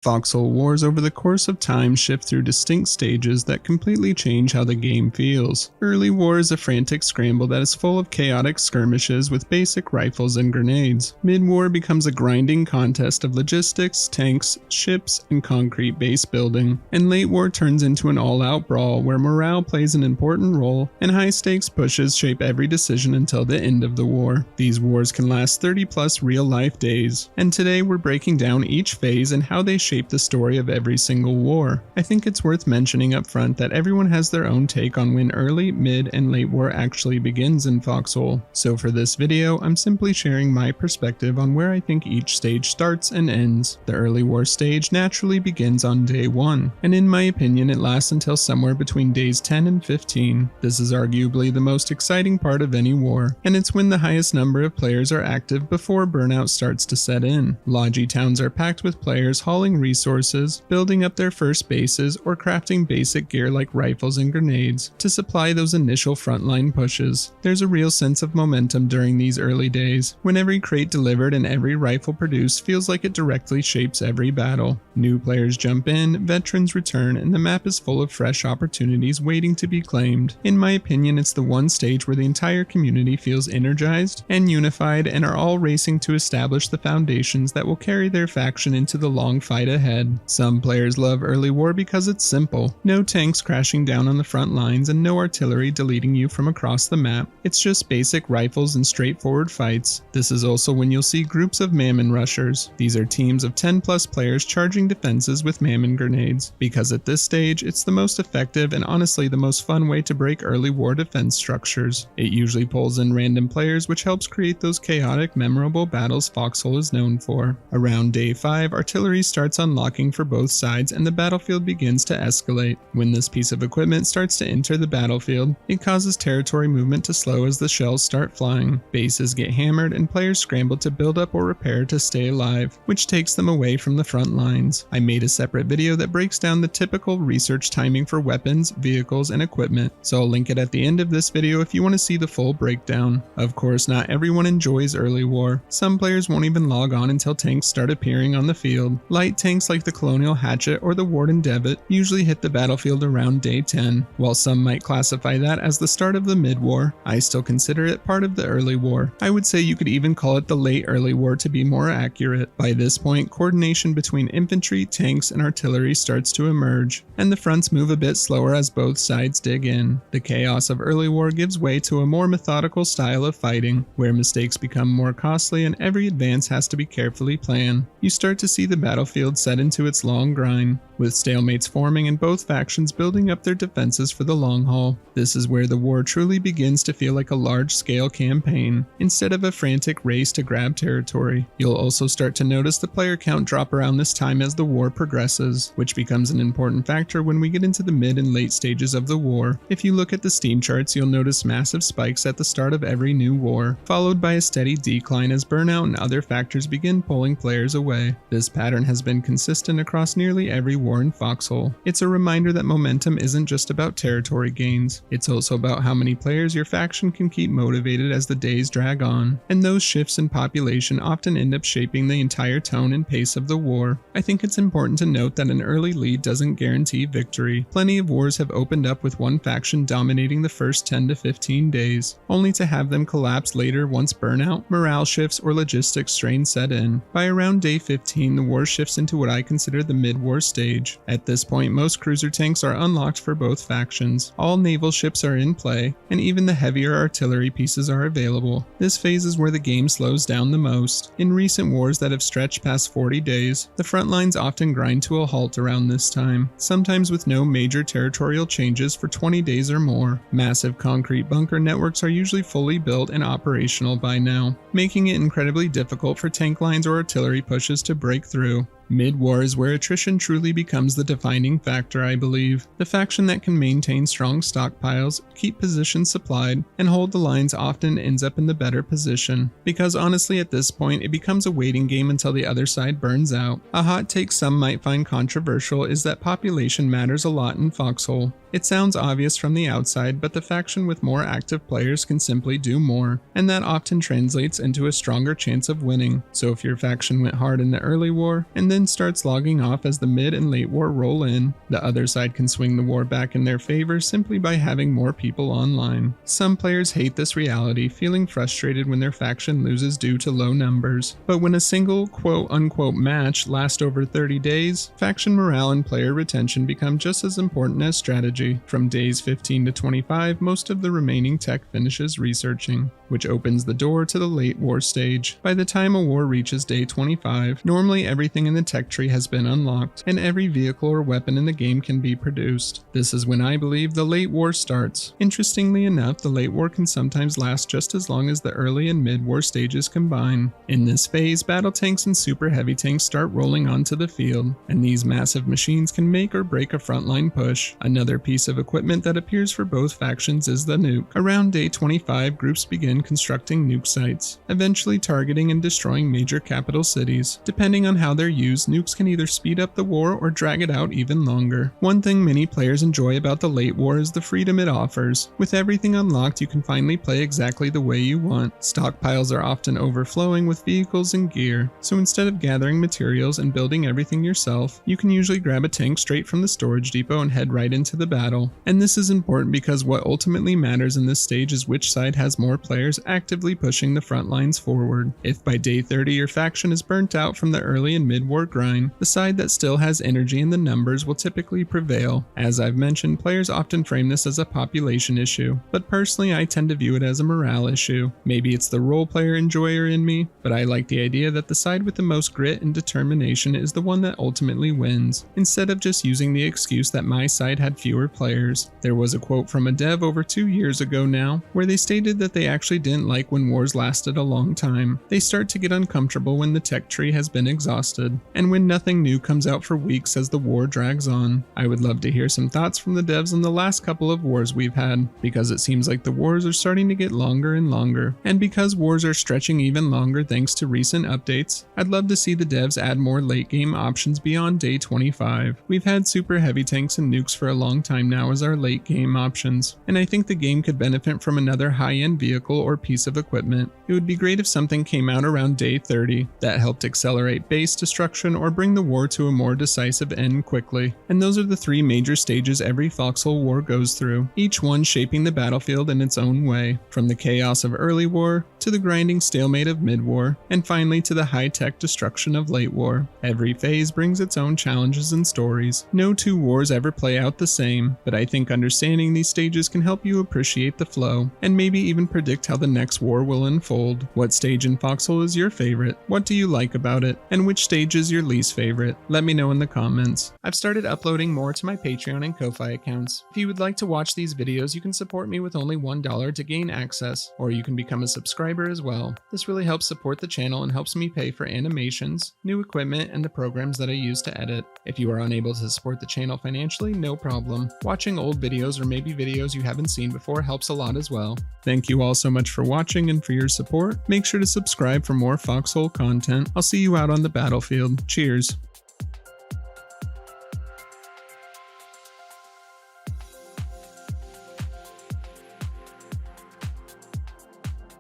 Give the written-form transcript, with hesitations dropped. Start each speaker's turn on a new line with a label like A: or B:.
A: Foxhole wars over the course of time shift through distinct stages that completely change how the game feels. Early war is a frantic scramble that is full of chaotic skirmishes with basic rifles and grenades. Mid-war becomes a grinding contest of logistics, tanks, ships, and concrete base building. And late war turns into an all-out brawl where morale plays an important role and high-stakes pushes shape every decision until the end of the war. These wars can last 30+ real-life days, and today we're breaking down each phase and how they shape the story of every single war. I think it's worth mentioning up front that everyone has their own take on when early, mid, and late war actually begins in Foxhole. So for this video, I'm simply sharing my perspective on where I think each stage starts and ends. The early war stage naturally begins on day 1, and in my opinion it lasts until somewhere between days 10 and 15. This is arguably the most exciting part of any war, and it's when the highest number of players are active before burnout starts to set in. Logi towns are packed with players hauling resources, building up their first bases, or crafting basic gear like rifles and grenades to supply those initial frontline pushes. There's a real sense of momentum during these early days, when every crate delivered and every rifle produced feels like it directly shapes every battle. New players jump in, veterans return, and the map is full of fresh opportunities waiting to be claimed. In my opinion, it's the one stage where the entire community feels energized and unified and are all racing to establish the foundations that will carry their faction into the long fight ahead. Some players love early war because it's simple. No tanks crashing down on the front lines and no artillery deleting you from across the map. It's just basic rifles and straightforward fights. This is also when you'll see groups of mammon rushers. These are teams of 10+ players charging defenses with mammon grenades, because at this stage it's the most effective and honestly the most fun way to break early war defense structures. It usually pulls in random players, which helps create those chaotic, memorable battles Foxhole is known for. Around day 5, artillery starts unlocking for both sides and the battlefield begins to escalate. When this piece of equipment starts to enter the battlefield, it causes territory movement to slow as the shells start flying. Bases get hammered and players scramble to build up or repair to stay alive, which takes them away from the front lines. I made a separate video that breaks down the typical research timing for weapons, vehicles, and equipment, so I'll link it at the end of this video if you want to see the full breakdown. Of course, not everyone enjoys early war. Some players won't even log on until tanks start appearing on the field. Light tanks like the Colonial Hatchet or the Warden Devitt usually hit the battlefield around day 10. While some might classify that as the start of the mid-war, I still consider it part of the early war. I would say you could even call it the late early war to be more accurate. By this point, coordination between infantry, tanks, and artillery starts to emerge, and the fronts move a bit slower as both sides dig in. The chaos of early war gives way to a more methodical style of fighting, where mistakes become more costly and every advance has to be carefully planned. You start to see the battlefield set into its long grind, with stalemates forming and both factions building up their defenses for the long haul. This is where the war truly begins to feel like a large-scale campaign, instead of a frantic race to grab territory. You'll also start to notice the player count drop around this time as the war progresses, which becomes an important factor when we get into the mid and late stages of the war. If you look at the Steam charts, you'll notice massive spikes at the start of every new war, followed by a steady decline as burnout and other factors begin pulling players away. This pattern has been consistent across nearly every war in Foxhole. It's a reminder that momentum isn't just about territory gains, it's also about how many players your faction can keep motivated as the days drag on, and those shifts in population often end up shaping the entire tone and pace of the war. I think it's important to note that an early lead doesn't guarantee victory. Plenty of wars have opened up with one faction dominating the first 10 to 15 days, only to have them collapse later once burnout, morale shifts, or logistics strain set in. By around day 15, the war shifts into what I consider the mid-war stage. At this point, most cruiser tanks are unlocked for both factions, all naval ships are in play, and even the heavier artillery pieces are available. This phase is where the game slows down the most. In recent wars that have stretched past 40 days, the front lines often grind to a halt around this time, sometimes with no major territorial changes for 20 days or more. Massive concrete bunker networks are usually fully built and operational by now, making it incredibly difficult for tank lines or artillery pushes to break through. Mid-war is where attrition truly becomes the defining factor, I believe. The faction that can maintain strong stockpiles, keep positions supplied, and hold the lines often ends up in the better position, because honestly at this point it becomes a waiting game until the other side burns out. A hot take some might find controversial is that population matters a lot in Foxhole. It sounds obvious from the outside, but the faction with more active players can simply do more, and that often translates into a stronger chance of winning. So if your faction went hard in the early war, and then then starts logging off as the mid and late war roll in. The other side can swing the war back in their favor simply by having more people online. Some players hate this reality, feeling frustrated when their faction loses due to low numbers. But when a single quote-unquote match lasts over 30 days, faction morale and player retention become just as important as strategy. From days 15 to 25, most of the remaining tech finishes researching, which opens the door to the late war stage. By the time a war reaches day 25, normally everything in the tech tree has been unlocked, and every vehicle or weapon in the game can be produced. This is when I believe the late war starts. Interestingly enough, the late war can sometimes last just as long as the early and mid war stages combine. In this phase, battle tanks and super heavy tanks start rolling onto the field, and these massive machines can make or break a frontline push. Another piece of equipment that appears for both factions is the nuke. Around day 25, groups begin constructing nuke sites, eventually targeting and destroying major capital cities. Depending on how they're used, nukes can either speed up the war or drag it out even longer. One thing many players enjoy about the late war is the freedom it offers. With everything unlocked, you can finally play exactly the way you want. Stockpiles are often overflowing with vehicles and gear, so instead of gathering materials and building everything yourself, you can usually grab a tank straight from the storage depot and head right into the battle. And this is important because what ultimately matters in this stage is which side has more players actively pushing the front lines forward. If by day 30 your faction is burnt out from the early and mid-war grind, the side that still has energy in the numbers will typically prevail. As I've mentioned, players often frame this as a population issue, but personally I tend to view it as a morale issue. Maybe it's the role player enjoyer in me, but I like the idea that the side with the most grit and determination is the one that ultimately wins, instead of just using the excuse that my side had fewer players. There was a quote from a dev over 2 years ago now, where they stated that they actually didn't like when wars lasted a long time. They start to get uncomfortable when the tech tree has been exhausted, and when nothing new comes out for weeks as the war drags on. I would love to hear some thoughts from the devs on the last couple of wars we've had, because it seems like the wars are starting to get longer and longer, and because wars are stretching even longer thanks to recent updates, I'd love to see the devs add more late game options beyond day 25. We've had super heavy tanks and nukes for a long time now as our late game options, and I think the game could benefit from another high-end vehicle or piece of equipment. It would be great if something came out around day 30 that helped accelerate base destruction or bring the war to a more decisive end quickly. And those are the 3 major stages every Foxhole war goes through, each one shaping the battlefield in its own way, from the chaos of early war to the grinding stalemate of mid-war, and finally to the high-tech destruction of late war. Every phase brings its own challenges and stories. No 2 wars ever play out the same, but I think understanding these stages can help you appreciate the flow, and maybe even predict how the next war will unfold. What stage in Foxhole is your favorite? What do you like about it? And which stage is your least favorite? Let me know in the comments. I've started uploading more to my Patreon and Ko-Fi accounts. If you would like to watch these videos, you can support me with only $1 to gain access, or you can become a subscriber as well. This really helps support the channel and helps me pay for animations, new equipment, and the programs that I use to edit. If you are unable to support the channel financially, no problem. Watching old videos or maybe videos you haven't seen before helps a lot as well. Thank you all so much for watching and for your support. Make sure to subscribe for more Foxhole content. I'll see you out on the battlefield. Cheers.